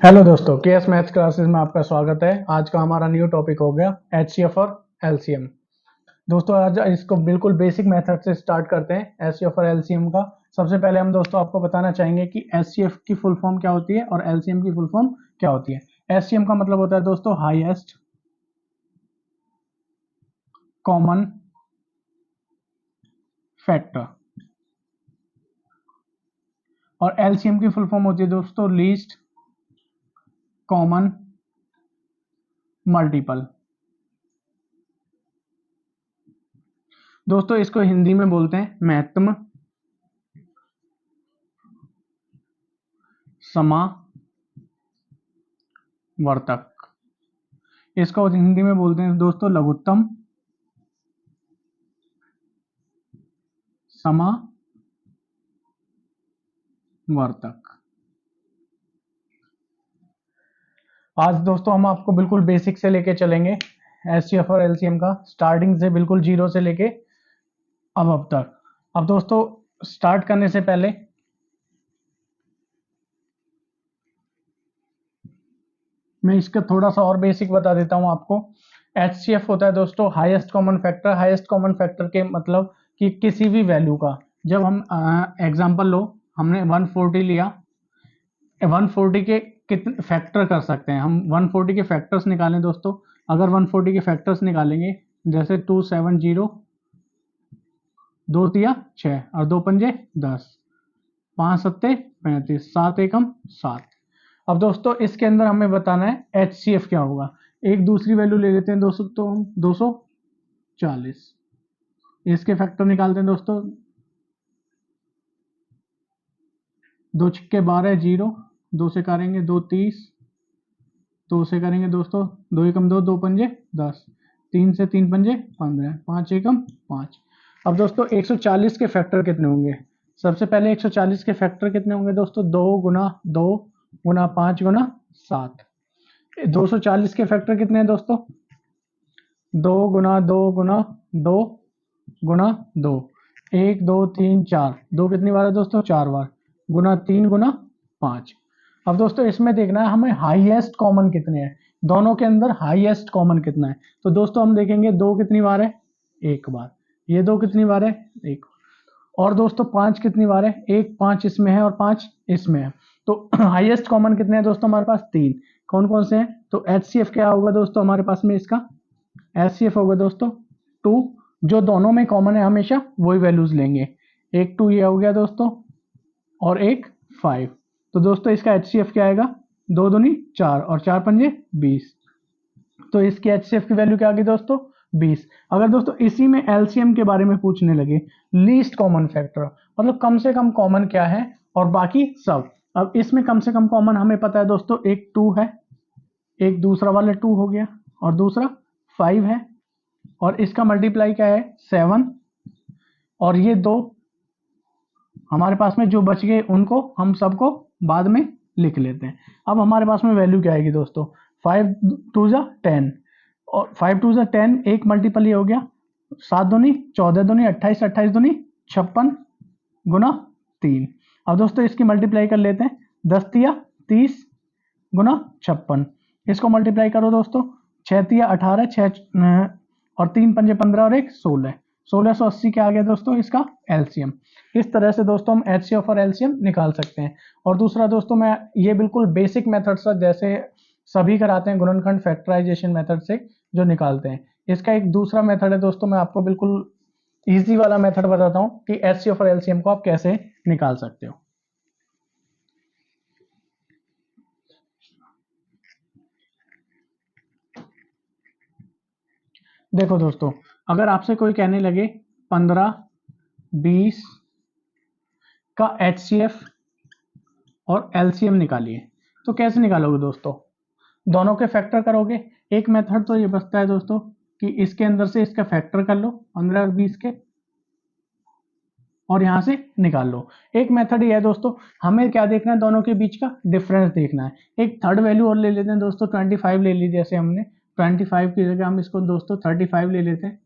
Hello दोस्तों, KS maths classes में आपका स्वागत है। आज का हमारा न्यू टॉपिक हो गया एचसीएफ और एलसीएम। दोस्तों आज इसको बिल्कुल बेसिक मेथड से स्टार्ट करते हैं एचसीएफ और एलसीएम का। सबसे पहले हम दोस्तों आपको बताना चाहेंगे कि एचसीएफ की फुल फॉर्म क्या होती है और एलसीएम की फुल फॉर्म क्या होती है। एचसीएम का मतलब होता है दोस्तों हाईएस्ट कॉमन फैक्टर और एलसीएम की फुल फॉर्म होती है दोस्तों लीस्ट कॉमन मल्टीपल। दोस्तों इसको हिंदी में बोलते हैं महत्तम समावर्तक। इसको हिंदी में बोलते हैं दोस्तों लघुत्तम समावर्तक। आज दोस्तों हम आपको बिल्कुल बेसिक से लेके चलेंगे एचसीएफ और एलसीएम का, स्टार्टिंग से बिल्कुल जीरो से लेके अब तक। अब दोस्तों स्टार्ट करने से पहले मैं इसका थोड़ा सा और बेसिक बता देता हूं आपको। एचसीएफ होता है दोस्तों highest common factor. Highest common factor के मतलब कि किसी भी वैल्यू का, जब हम एग्जांपल लो, हमने 140 लिया, 140 के कितने फैक्टर कर सकते हैं हम। 140 के फैक्टर्स निकालें दोस्तों। अगर 140 के फैक्टर्स निकालेंगे जैसे 270, 2 तिया 6 और 2 पंजे 10, 5 सत्ते 35, 7 एकम 7। अब दोस्तों इसके अंदर हमें बताना है एचसीएफ क्या होगा। एक दूसरी वैल्यू ले लेते हैं दोस्तों, तो हम 240 इसके फैक्टर निकालते हैं दोस्तों। 2 छक्के 12 जीरो, 2 से करेंगे 2 30, 2 से करेंगे दोस्तों 2 एकम 2, 2 पंजे 10, 3 से 3 पंजे 15, 5 एकम 5। अब दोस्तों 140 के फैक्टर कितने होंगे। सबसे पहले 140 के फैक्टर कितने होंगे दोस्तों, 2 गुना 2 गुना 5 गुना 7। 240 के फैक्टर कितने हैं दोस्तों, 2 गुना 2 गुना 2 गुना 2, 1 2 3 4, 2 कितनी बार है दोस्तों, 4 बार, गुना 3 गुना 5। अब दोस्तों इसमें देखना है हमें हाईएस्ट कॉमन कितने हैं, दोनों के अंदर हाईएस्ट कॉमन कितना है। तो दोस्तों हम देखेंगे 2 कितनी बार है, 1 बार। ये 2 कितनी बार है, 1। और दोस्तों 5 कितनी बार है, 1 5 इसमें है और 5 इसमें है। तो हाईएस्ट कॉमन कितने हैं दोस्तों हमारे पास, 3। कौन कौन से हैं, तो एचसीएफ क्या होगा दोस्तों हमारे पास में, इसका एचसीएफ होगा दोस्तों 2। जो दोनों में कॉमन है हमेशा वही वैल्यूज लेंगे। एक 2 ये हो गया दोस्तों और एक 5। तो दोस्तों इसका एचसीएफ क्या आएगा, 2 दूनी 4 और 4 पंजे 20। तो इसकी एचसीएफ की वैल्यू क्या आ गई दोस्तों, 20। अगर दोस्तों इसी में एलसीएम के बारे में पूछने लगे, लीस्ट कॉमन फैक्टर मतलब कम से कम कॉमन क्या है और बाकी सब। अब इसमें कम से कम कॉमन हमें पता है दोस्तों, एक 2 है, एक दूसरा वाला 2 हो गया और दूसरा 5 है, और इसका मल्टीप्लाई क्या है 7, और ये 2 हमारे पास में जो बच गए उनको हम सबको बाद में लिख लेते हैं। अब हमारे पास में वैल्यू क्या आएगी दोस्तों, 5 2 जा 10 और 5 2 जा 10, एक मल्टीपल ये हो गया, 7 दूनी 14 दूनी 28, 28 दूनी 56 गुना 3। अब दोस्तों इसकी मल्टीप्लाई कर लेते हैं, 10 तिया 30 गुना 56। इसको मल्टीप्लाई करो दोस्तों, 6 तिया 18, 6 और 3 पंजे 15 और 1 16, 1680 क्या आ गया दोस्तों इसका एलसीएम। इस तरह से दोस्तों हम एचसीएफ और एलसीएम निकाल सकते हैं। और दूसरा दोस्तों मैं ये बिल्कुल बेसिक मेथड से जैसे सभी कराते हैं गुणनखंड फैक्टराइजेशन मेथड से जो निकालते हैं, इसका एक दूसरा मेथड है दोस्तों, मैं आपको बिल्कुल इजी वाला मेथड बताता हूं कि एचसीएफ और एलसीएम को आप कैसे निकाल सकते हो। देखो दोस्तों, अगर आपसे कोई कहने लगे 15 20 का एचसीएफ और एलसीएम निकालिए, तो कैसे निकालोगे दोस्तों, दोनों के फैक्टर करोगे। एक मेथड तो ये बचता है दोस्तों कि इसके अंदर से इसका फैक्टर कर लो 15 और 20 के और यहां से निकाल लो। एक मेथड ये है दोस्तों, हमें क्या देखना है, दोनों के बीच का डिफरेंस देखना है। एक थर्ड वैल्यू और ले लेते हैं दोस्तों, 25 ले लीजिए, जैसे हमने 25 की जगह हम इसको दोस्तों 35 ले लेते हैं।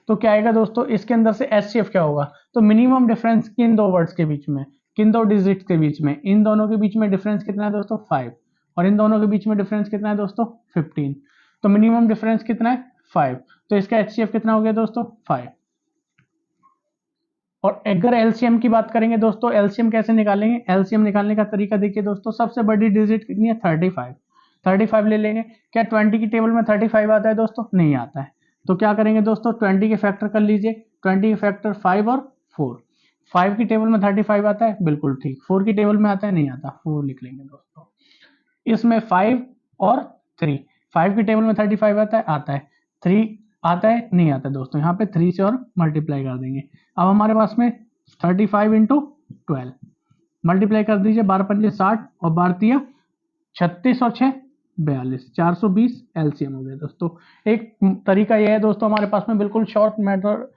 तो क्या आएगा दोस्तों, इसके अंदर से एचसीएफ क्या होगा, तो मिनिमम डिफरेंस किन दो वर्ड्स के बीच में, किन दो डिजिट के बीच में, इन दोनों के बीच में डिफरेंस कितना है दोस्तों 5। और इन दोनों के बीच में डिफरेंस कितना है दोस्तों 15। तो मिनिमम डिफरेंस कितना है 5। तो इसका एचसीएफ कितना हो गया दोस्तों 5। और अगर एलसीएम की बात करेंगे दोस्तों, एलसीएम कैसे निकालेंगे? एलसीएम निकालने का तरीका देखिए दोस्तों, सबसे बड़ी डिजिट कितनी है 35। 35 ले लेंगे। क्या 20 की टेबल में 35 आता है दोस्तों? नहीं आता है। तो क्या करेंगे दोस्तों 20 के फैक्टर कर लीजिए। 20 के फैक्टर 5 और 4। 5 की टेबल में 35 आता है, बिल्कुल ठीक। 4 की टेबल में आता है, नहीं आता, 4 लिख लेंगे दोस्तों। इसमें 5 और 3। 5 की टेबल में 35 आता है 3 आता है, नहीं आता दोस्तों। यहाँ पे 3 से और मल्टीप्लाई कर देंगे। अब हमारे पास में 35 इंटू 12 मल्टीप्लाई कर दीजिए। 12 पंजे 60 और 12 तिया 36 और 6 42, 420 एलसीएम हो गया दोस्तों। एक तरीका यह है दोस्तों हमारे पास में, बिल्कुल शॉर्ट मेथड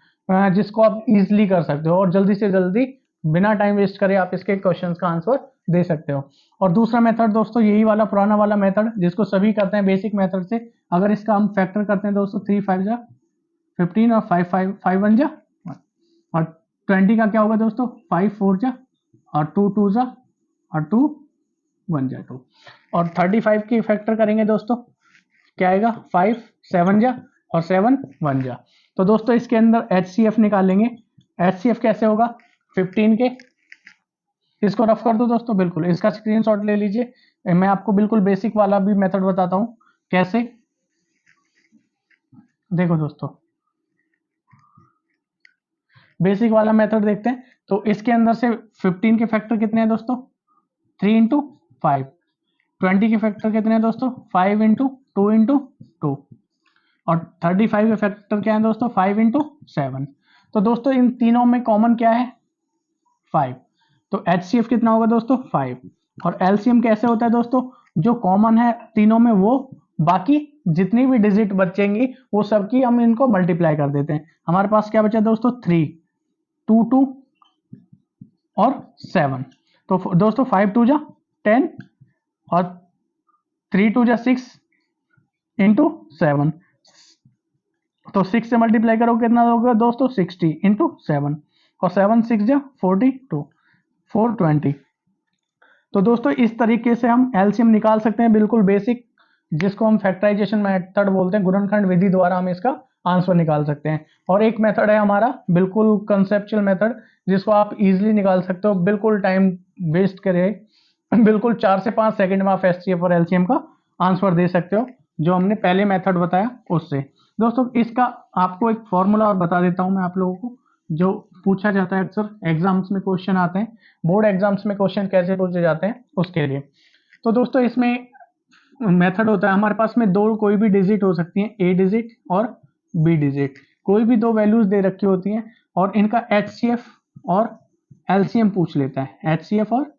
जिसको आप इजीली कर सकते हो और जल्दी से जल्दी बिना टाइम वेस्ट करे आप इसके क्वेश्चंस का आंसर दे सकते हो। और दूसरा मेथड दोस्तों यही वाला पुराना वाला मेथड जिसको सभी करते हैं बेसिक मेथड से। अगर इसका हम फैक्टर करते हैं दोस्तों 3 5 जा 15 और 5 5 5 1 जा और 20 का क्या होगा दोस्तों 5 4 जा और 2 2 जा और 2 1 जा 2 और 35 की फैक्टर करेंगे दोस्तों क्या आएगा 5 7 जा और 7 1 जा। तो दोस्तों इसके अंदर एचसीएफ निकालेंगे। एचसीएफ कैसे होगा 15 के, इसको रफ कर दो दोस्तों, बिल्कुल इसका स्क्रीनशॉट ले लीजिए। मैं आपको बिल्कुल बेसिक वाला भी मेथड बताता हूं कैसे। देखो दोस्तों बेसिक वाला मेथड देखते हैं। तो इसके अंदर से 15 के फैक्टर कितने हैं दोस्तों 3 इंटू 5। 20 के फैक्टर कितने हैं दोस्तों 5 इंटू 2 इंटू 2 और 35 के फैक्टर क्या है दोस्तों 5 इंटू 7। तो दोस्तों इन तीनों में कॉमन क्या है 5। तो एचसीएफ कितना होगा दोस्तों 5। और एलसीएम कैसे होता है दोस्तों, जो कॉमन है तीनों में वो बाकी जितनी भी डिजिट बचेंगी वो सबकी हम इनको मल्टीप्लाई कर देते हैं। हमारे पास क्या बचा दोस्तों 3 2 2 और 7। तो दोस्तों 5 2 जा 10 और 3 2 जा 6 इंटू 7। तो 6 से मल्टीप्लाई करो कितना होगा दोस्तों 60 इंटू 7 और 7 6 जा 42 420। तो दोस्तों इस तरीके से हम एलसीएम निकाल सकते हैं, बिल्कुल बेसिक जिसको हम फैक्टराइजेशन मेथड बोलते हैं। गुणनखंड विधि द्वारा हम इसका आंसर निकाल सकते हैं। और एक मेथड है हमारा बिल्कुल कंसेप्चुअल मेथड जिसको आप इजीली निकाल सकते हो बिल्कुल टाइम वेस्ट करे, बिल्कुल 4 से 5 सेकंड में आप एचसीएफ और एलसीएम का आंसर दे सकते हो जो हमने पहले मेथड बताया उससे। दोस्तों इसका आपको एक फॉर्मूला और बता देता हूं मैं आप लोगों को, जो पूछा जाता है अक्सर एग्जाम्स में क्वेश्चन आते हैं, बोर्ड एग्जाम्स में क्वेश्चन कैसे पूछे जाते हैं उसके लिए। तो दोस्तों इसमें मेथड होता है हमारे पास में दो कोई भी डिजिट हो सकती है, ए डिजिट और बी डिजिट। कोई भी दो वैल्यूज दे रखी होती हैं और इनका एचसीएफ और एलसीएम पूछ लेता है, एचसीएफ और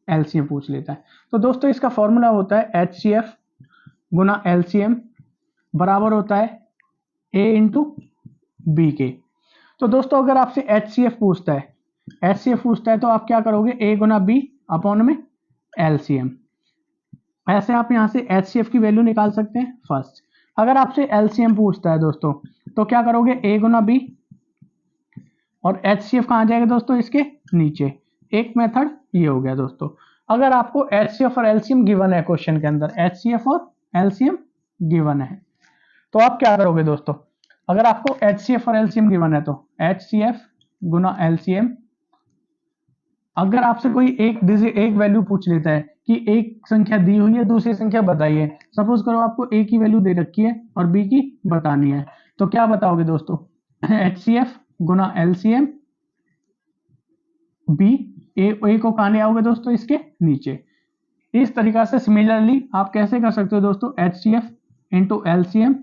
एलसीएम पूछ लेता है। तो दोस्तों इसका फॉर्मूला होता है एचसीएफ गुना एलसीएम बराबर होता है ए इंटू बी के। तो दोस्तों अगर आपसे एचसीएफ पूछता है, एचसीएफ पूछता है तो आप क्या करोगे ए गुना बी अपॉन में एलसीएम। ऐसे आप यहां से एचसीएफ की वैल्यू निकाल सकते हैं फर्स्ट। अगर आपसे एलसीएम पूछता है दोस्तों तो क्या करोगे ए गुना बी और एचसीएफ कहां जाएगा दोस्तों इसके नीचे। एक मेथड ये हो गया दोस्तों। अगर आपको एचसीएफ और एलसीएम गिवन है क्वेश्चन के अंदर, एचसीएफ और एलसीएम गिवन है तो आप क्या करोगे दोस्तों, अगर आपको एचसीएफ और एलसीएम गिवन है तो एचसीएफ गुना एलसीएम। अगर आपसे कोई एक वैल्यू पूछ लेता है कि एक संख्या दी हुई है दूसरी संख्या बताइए, सपोज करो आपको ए की वैल्यू दे रखी है और बी की बतानी है, तो क्या बताओगे दोस्तों एचसीएफ गुना एलसीएम बी, ए को कहां ले आओगे दोस्तों इसके नीचे। इस तरीका से सिमिलरली आप कैसे कर सकते हो दोस्तों एचसीएफ इंटू एलसीएम।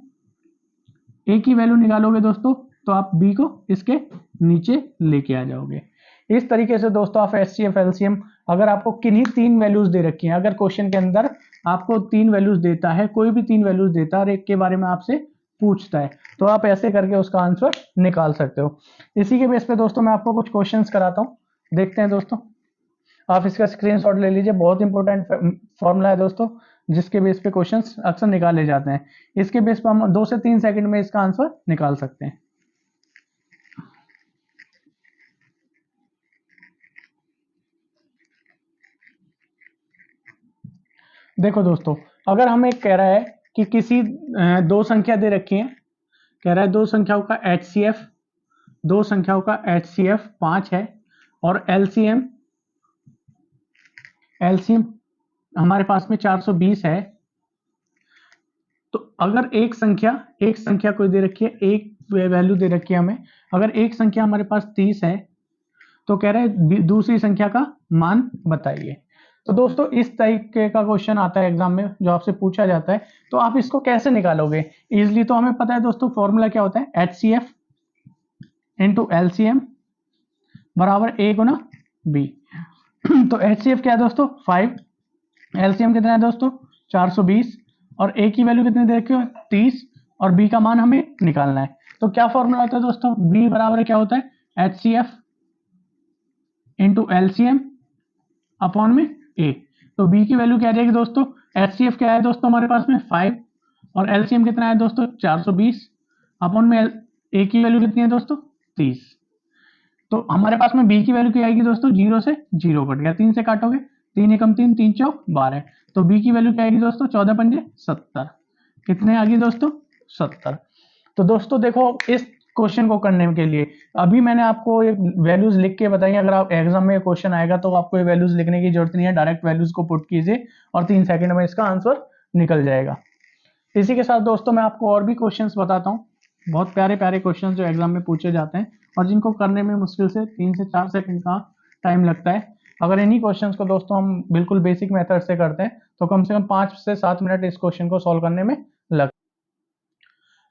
ए की वैल्यू निकालोगे दोस्तों तो आप बी को इसके नीचे लेके आ जाओगे। इस तरीके से दोस्तों आप एचसीएफ एलसीएम, अगर आपको किन्हीं तीन वैल्यूज दे रखी हैं, अगर क्वेश्चन के अंदर आपको तीन वैल्यूज देता है, कोई भी तीन वैल्यूज देता है और एक के बारे में आपसे पूछता है तो आप ऐसे करके उसका आंसर निकाल सकते हो। इसी के बेस पे दोस्तों मैं आपको कुछ क्वेश्चंस कराता हूँ, देखते हैं दोस्तों। आप इसका स्क्रीनशॉट ले लीजिए, बहुत इंपॉर्टेंट फॉर्मूला है दोस्तों जिसके बेस पे क्वेश्चंस अक्सर निकाले जाते हैं। इसके बेस पे हम 2 से 3 सेकंड में इसका आंसर निकाल सकते हैं। देखो दोस्तों, अगर हमें कह रहा है कि किसी दो संख्या दे रखी है, कह रहा है दो संख्याओं का HCF, दो संख्याओं का HCF 5 है और LCM हमारे पास में 420 है। तो अगर एक संख्या कोई दे रखी है, एक वैल्यू दे रखी है हमें, अगर एक संख्या हमारे पास 30 है तो कह रहे हैं दूसरी संख्या का मान बताइए। तो दोस्तों इस तरीके का क्वेश्चन आता है एग्जाम में जो आपसे पूछा जाता है, तो आप इसको कैसे निकालोगे इजिली? तो हमें पता है दोस्तों फॉर्मूला क्या होता है, HCF इंटू LCM बराबर A गुना B। तो HCF क्या है दोस्तों 5, LCM कितना है दोस्तों 420 और A की वैल्यू कितनी दे रखी है 30 और B का मान हमें निकालना है। तो क्या फॉर्मूला होता है दोस्तों, B बराबर क्या होता है HCF इंटू LCM अपॉन में A। तो B की वैल्यू क्या आ जाएगी दोस्तों, HCF क्या है दोस्तों हमारे पास में 5 और LCM कितना है दोस्तों 420 अपॉन में A की वैल्यू कितनी है दोस्तों 30। तो हमारे पास में B की वैल्यू क्या आएगी दोस्तों, 0 से 0 कट गया, 3 से काटोगे 3 एकम 3, 3 चौक 12। तो B की वैल्यू क्या आएगी दोस्तों 14 पंजे 70। कितने आ गई दोस्तों 70। तो दोस्तों देखो इस क्वेश्चन को करने के लिए अभी मैंने आपको एक वैल्यूज लिख के बताई, अगर आप एग्जाम में क्वेश्चन आएगा तो आपको ये वैल्यूज लिखने की जरूरत नहीं है, डायरेक्ट वैल्यूज को पुट कीजिए और 3 सेकंड में इसका आंसर निकल जाएगा। इसी के साथ दोस्तों मैं आपको और भी क्वेश्चंस बताता हूँ, बहुत प्यारे प्यारे क्वेश्चंस जो एग्जाम में पूछे जाते हैं और जिनको करने में मुश्किल से 3 से 4 सेकंड का टाइम लगता है। अगर इन्हीं क्वेश्चंस को दोस्तों हम बिल्कुल बेसिक मेथड से करते हैं तो कम से कम 5 से 7 मिनट इस क्वेश्चन को सॉल्व करने में लगता है।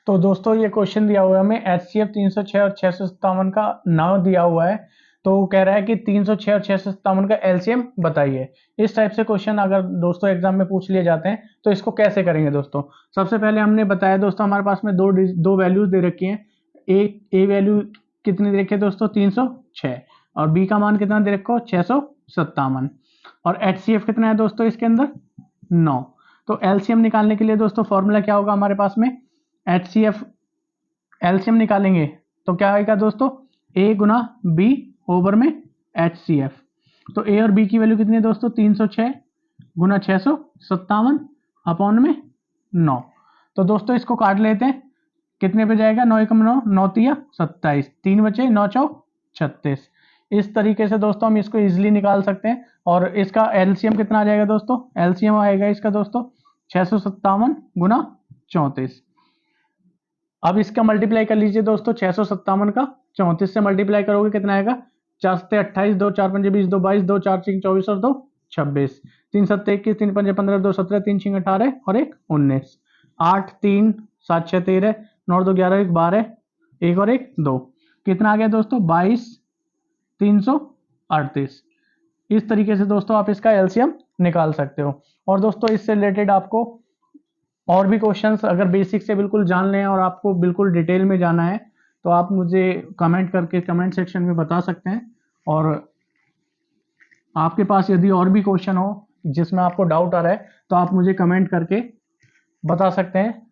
तो दोस्तों ये क्वेश्चन दिया हुआ है हमें HCF 306 और 657 का नाम दिया हुआ है। तो कह रहा है कि 306 और 657 का LCM बताइए। इस टाइप से क्वेश्चन अगर दोस्तों एग्जाम में पूछ लिए जाते हैं तो इसको कैसे करेंगे दोस्तों। सबसे पहले हमने बताया दोस्तों हमारे पास में दो वैल्यूज दे रखी हैं। ए वैल्यू कितनी दे रखी है दोस्तों 306 और B का मान कितना दे रखा हो 657 और HCF कितना है दोस्तों इसके अंदर 9। तो LCM निकालने के लिए दोस्तों फॉर्मूला क्या होगा हमारे पास में, HCF LCM निकालेंगे तो क्या आएगा दोस्तों A गुना B ओवर में HCF। तो A और B की वैल्यू कितनी है दोस्तों 306 गुना 657 अपॉन में 9। तो दोस्तों इसको काट लेते हैं, कितने पे जाएगा 9 एकम 9, 9 तिया 27, 3 बचे 9 चौक 36। इस तरीके से दोस्तों हम इसको इजिली निकाल सकते हैं। और इसका LCM कितना आ जाएगा दोस्तों, LCM आएगा इसका दोस्तों 657 गुना 34। अब इसका मल्टीप्लाई कर लीजिए दोस्तों 657 का 34 से मल्टीप्लाई करोगे कितना आएगा 4 से 28, 2 4 5 20, 2 22, 2 4 6 24 और 2 26, 3 7 21, 3 5 15, 2 17, 3 6 18 और 1 19, 8 3 7 6 13, 9 2 11, 1 12, 1 और 1 2। कितना आ गया दोस्तों 22 338। इस तरीके से दोस्तों आप इसका LCM निकाल सकते हो। और दोस्तों इससे रिलेटेड आपको और भी क्वेश्चंस अगर बेसिक से बिल्कुल जान लें और आपको बिल्कुल डिटेल में जाना है तो आप मुझे कमेंट करके कमेंट सेक्शन में बता सकते हैं। और आपके पास यदि और भी क्वेश्चन हो जिसमें आपको डाउट आ रहा है तो आप मुझे कमेंट करके बता सकते हैं।